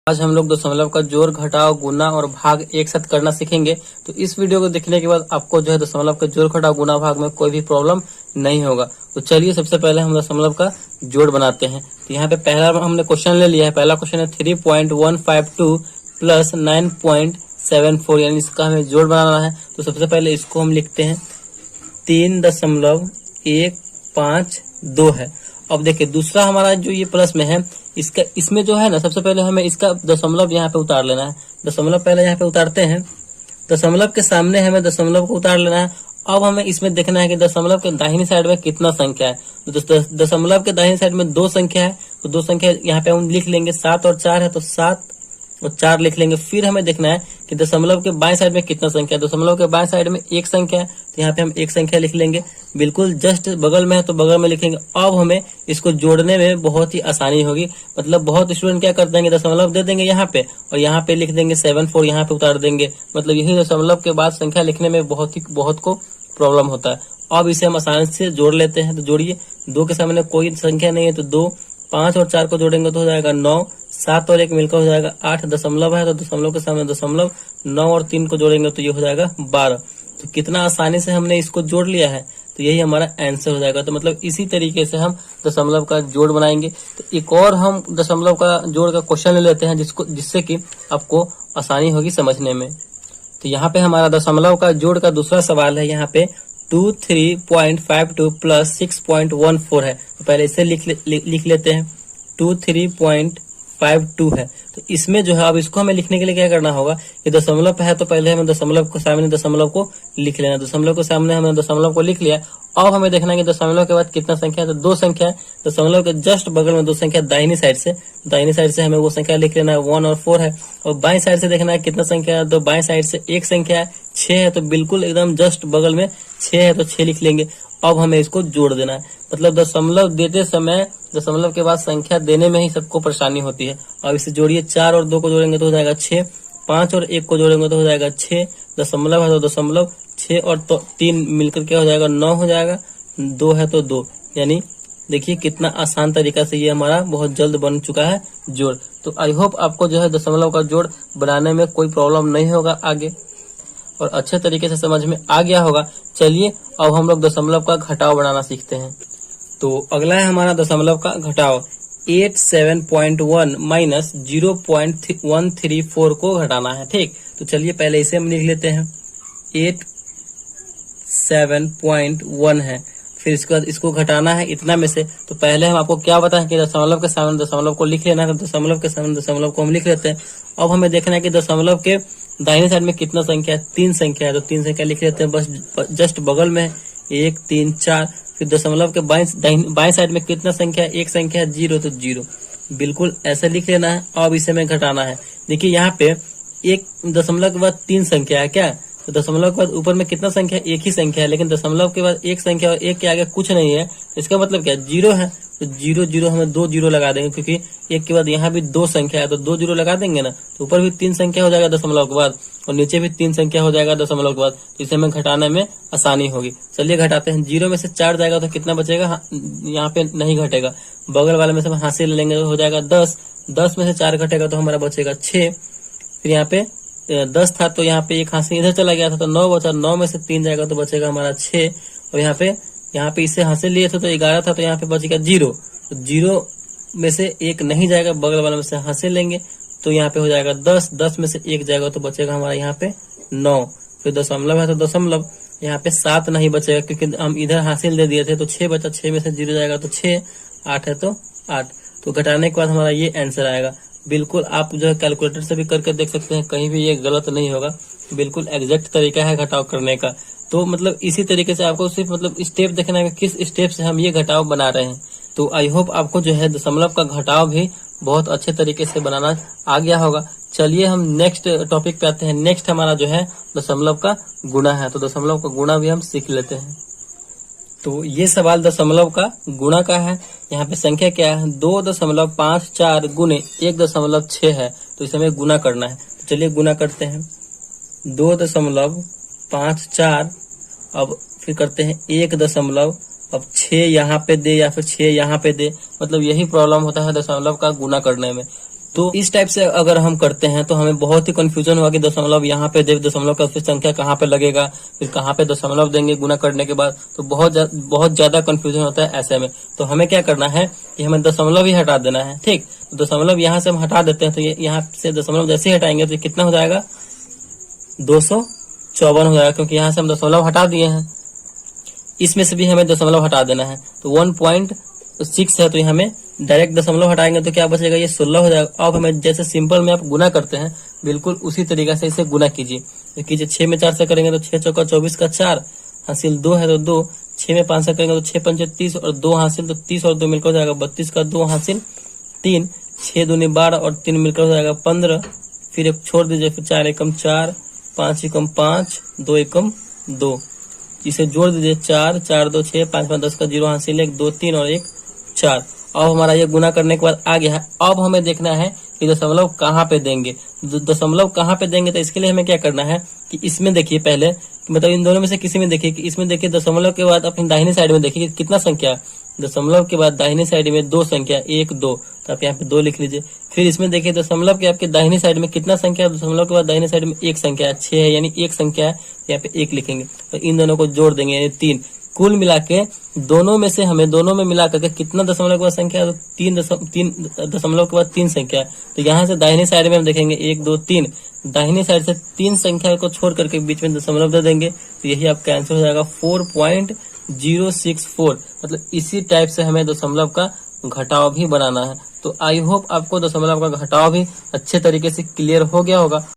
आज हम लोग दशमलव का जोड़ घटाव गुना और भाग एक साथ करना सीखेंगे। तो इस वीडियो को देखने के बाद आपको जो है दशमलव का जोड़ घटाव गुना भाग में कोई भी प्रॉब्लम नहीं होगा। तो चलिए सबसे पहले हम दशमलव का जोड़ बनाते हैं। तो यहाँ पे पहला हमने क्वेश्चन ले लिया है। पहला क्वेश्चन है 3.152 प्लस 9.74, यानी इसका हमें जोड़ बनाना है। तो सबसे पहले इसको हम लिखते हैं 3.152 है। अब देखिए दूसरा हमारा जो ये प्लस में है, इसका इसमें जो है ना, सबसे पहले हमें इसका दशमलव यहाँ पे उतार लेना है। दशमलव पहले यहाँ पे उतारते हैं। दशमलव के सामने हमें दशमलव को उतार लेना है। अब हमें इसमें देखना है कि दशमलव के दाहिनी साइड में कितना संख्या है। तो दशमलव के दाहिनी साइड में 2 संख्या है, तो 2 संख्या यहाँ पे हम लिख लेंगे। 7 और 4 है तो 7 और 4 लिख लेंगे। फिर हमें देखना है कि दशमलव के बाएं साइड में कितना संख्या है। दशमलव के बाएं साइड में 1 संख्या है, तो यहाँ पे हम 1 संख्या लिख लेंगे। बिल्कुल जस्ट बगल में है तो बगल में लिखेंगे। अब हमें इसको जोड़ने में बहुत ही आसानी होगी। मतलब बहुत स्टूडेंट क्या करते हैं, दशमलव दे देंगे यहाँ पे और यहाँ पे लिख देंगे 74, यहाँ पे उतार देंगे। मतलब यही दशमलव के बाद संख्या लिखने में बहुत को प्रॉब्लम होता है। अब इसे हम आसानी से जोड़ लेते हैं। तो जोड़िए, 2 के सामने कोई संख्या नहीं है तो 2, 5 और 4 को जोड़ेंगे तो हो जाएगा 9, 7 और 1 मिलकर हो जाएगा 8। दशमलव है तो दशमलव के सामने दशमलव, 9 और 3 को जोड़ेंगे तो ये हो जाएगा 12। तो कितना आसानी से हमने इसको जोड़ लिया है। तो यही हमारा आंसर हो जाएगा। तो मतलब इसी तरीके से हम दशमलव का जोड़ बनाएंगे। तो एक और हम दशमलव का जोड़ का क्वेश्चन ले लेते हैं जिससे कि आपको आसानी होगी समझने में। तो यहाँ पे हमारा दशमलव का जोड़ का दूसरा सवाल है। यहाँ पे 23.52 प्लस 6.14 है। तो पहले इसे लिख लेते हैं। 23.52 है। तो इसमें जो है अब इसको हमें लिखने के लिए क्या करना होगा कि दशमलव है तो पहले हमें दशमलव को सामने दशमलव को लिख लेना। दशमलव के सामने हमने दशमलव को लिख लिया। अब हमें देखना है कि दशमलव के बाद कितना संख्या है। तो 2 संख्या है। दशमलव के जस्ट बगल में 2 संख्या दाहिनी साइड से हमें वो संख्या लिख लेना है। 1 और 4 है। और बाएं साइड से देखना है कितना संख्या है। तो बाएं साइड से 1 संख्या है, 6 है। तो बिल्कुल एकदम जस्ट बगल में 6 है तो 6 लिख लेंगे। अब हमें इसको जोड़ देना है। मतलब दशमलव देते समय दशमलव के बाद संख्या देने में ही सबको परेशानी होती है। अब इसे जोड़िए, 4 और 2 को जोड़ेंगे तो हो जाएगा 6, 5 और 1 को जोड़ेंगे तो हो जाएगा 6। दशमलव है तो दशमलव, 6 और 3 मिलकर क्या हो जाएगा 9 हो जाएगा। 2 है तो 2, यानी देखिए कितना आसान तरीका से ये हमारा बहुत जल्द बन चुका है जोड़। तो आई होप आपको जो है दशमलव का जोड़ बनाने में कोई प्रॉब्लम नहीं होगा आगे, और अच्छे तरीके से समझ में आ गया होगा। चलिए अब हम लोग दशमलव का घटाव बनाना सीखते हैं। तो अगला है हमारा दशमलव का घटाव। 87.1 माइनस 0.134 को घटाना है। ठीक, तो चलिए पहले इसे हम लिख लेते हैं। 87.1 है। फिर इसके बाद इसको घटाना है इतना में से। तो पहले हम आपको क्या बताएं कि दशमलव के सामने दशमलव को लिख लेना है। तो दशमलव के सामने दशमलव को हम लिख लेते हैं। अब हमें देखना है कि दशमलव के दाहिने साइड में कितना संख्या है। 3 संख्या है। तो 3 संख्या लिख लेते हैं, बस जस्ट बगल में 1, 3, 4। फिर दशमलव के बाएं साइड में कितना संख्या है, 1 संख्या है 0, तो 0 बिल्कुल ऐसे लिख लेना है। अब इसे हमें घटाना है। देखिए यहाँ पे 1 दशमलव के बाद 3 संख्या है क्या। तो दशमलव के बाद ऊपर में कितना संख्या, 1 ही संख्या है। लेकिन दशमलव के बाद 1 संख्या और 1 के आगे कुछ नहीं है। इसका मतलब क्या, 0 है। तो 0 0 हमें 2 0 लगा देंगे, क्योंकि 1 के बाद यहाँ भी 2 संख्या है तो 2 0 लगा देंगे ना। तो ऊपर भी 3 संख्या हो जाएगा दशमलव के बाद, और नीचे भी 3 संख्या हो जाएगा दशमलव के बाद। तो इसे हमें घटाने में आसानी होगी। चलिए घटाते हैं। 0 में से 4 जाएगा तो कितना बचेगा, यहाँ पे नहीं घटेगा। बगल वाले में से हम हासिल लेंगे तो हो जाएगा 10। 10 में से 4 घटेगा तो हमारा बचेगा 6। फिर यहाँ पे 10 था तो यहाँ पे एक हासिल इधर चला गया था तो 9 बचा। 9 में से 3 जाएगा तो बचेगा हमारा 6। और यहाँ पे इसे हासिल लिए थे तो 11 था तो यहाँ पे बचेगा 0। तो 0 में से 1 नहीं जाएगा, बगल वाले में से हासिल लेंगे तो यहाँ पे हो जाएगा 10। 10 में से 1 जाएगा तो बचेगा हमारा यहाँ पे 9। फिर दशमलव है तो दशमलव, यहाँ पे 7 नहीं बचेगा क्योंकि हम इधर हासिल दे दिए थे तो 6 बचा। 6 में से 0 जाएगा तो 6। 8 है तो 8। तो घटाने के बाद हमारा ये आंसर आएगा। बिल्कुल आप जो है कैलकुलेटर से भी करके देख सकते हैं, कहीं भी ये गलत नहीं होगा। बिल्कुल एग्जैक्ट तरीका है घटाव करने का। तो मतलब इसी तरीके से आपको सिर्फ मतलब स्टेप देखना है कि किस स्टेप से हम ये घटाव बना रहे हैं। तो आई होप आपको जो है दशमलव का घटाव भी बहुत अच्छे तरीके से बनाना आ गया होगा। चलिए हम नेक्स्ट टॉपिक पे आते हैं। नेक्स्ट हमारा जो है दशमलव का गुणा है। तो दशमलव का गुणा भी हम सीख लेते हैं। तो ये सवाल दशमलव का गुणा का है। यहाँ पे संख्या क्या है, 2.54 गुने 1.6 है। तो इसे हमें गुना करना है। तो चलिए गुना करते हैं। 2.54, अब फिर करते हैं 1 अब 6 यहाँ पे दे या फिर 6 यहाँ पे दे। मतलब यही प्रॉब्लम होता है दशमलव का गुना करने में। तो इस टाइप से अगर हम करते हैं तो हमें बहुत ही कंफ्यूजन होगा कि दशमलव यहाँ पे दे, दशमलव का फिर संख्या कहाँ पे लगेगा, फिर कहाँ पे दशमलव देंगे गुना करने के बाद, तो बहुत ज्यादा कंफ्यूजन होता है ऐसे में। तो हमें क्या करना है कि हमें दशमलव ही हटा देना है। ठीक, तो दशमलव यहाँ से हम हटा देते हैं, तो ये यहाँ से दशमलव जैसे ही हटाएंगे तो कितना हो जाएगा, 254 हो जाएगा, क्योंकि यहाँ से हम दशमलव हटा दिए हैं। इसमें से भी हमें दशमलव हटा देना है, तो 1.6 है, तो हमें डायरेक्ट दशमलव हटाएंगे तो क्या बचेगा, ये 16 हो जाएगा। अब हमें जैसे सिंपल में आप गुना करते हैं बिल्कुल उसी तरीके से इसे गुना कीजिए। तो कीजिए 6 में 4 से करेंगे तो 6 चौका 24 का 4 हासिल 2 है तो 2, 6 में 5 से करेंगे तो 6 पंचे 30 और 2 हासिल, तो 30 और 2 मिलकर हो जाएगा 32 का 2 हासिल 3, 6 दूनी 12 और 3 मिलकर हो जाएगा 15, फिर एक छोड़ दीजिए, फिर 4 एकम 4, 5 एकम 5, 2 एकम 2, इसे जोड़ दीजिए 4, 4 2 6, 5 5 10 का 0 हासिल 1 2 3 और 1 4। अब हमारा ये गुना करने के बाद आ गया है। अब हमें देखना है कि दशमलव कहाँ पे देंगे। दशमलव कहाँ पे देंगे, तो इसके लिए हमें क्या करना है कि इसमें देखिए पहले, मतलब इन दोनों में से किसी में देखिए कि इसमें देखिए दशमलव के बाद अपनी दाहिनी साइड में देखिए कितना संख्या, दशमलव के बाद दाहिनी साइड में 2 संख्या 1 2, तो आप यहाँ पे 2 लिख लीजिए। फिर इसमें देखिए दशमलव के आपके दाहिनी साइड में कितना संख्या है, दशमलव के बाद दाहिनी साइड में 1 संख्या है 6 है, यानी 1 संख्या है, यहाँ पे 1 लिखेंगे। तो इन दोनों को जोड़ देंगे यानी 3। कुल मिला के दोनों में से हमें दोनों में मिला करके कितना दशमलव के बाद संख्या है, तो 3 दशमलव के बाद 3 संख्या है। तो यहाँ से दाहिनी साइड में हम देखेंगे 1 2 3, दाहिनी साइड से 3 संख्या को छोड़ करके बीच में दशमलव दे देंगे, तो यही आपका आंसर हो जाएगा 4.064। मतलब इसी टाइप से हमें दशमलव का घटाव भी बनाना है। तो आई होप आपको दशमलव का घटाव भी अच्छे तरीके से क्लियर हो गया होगा।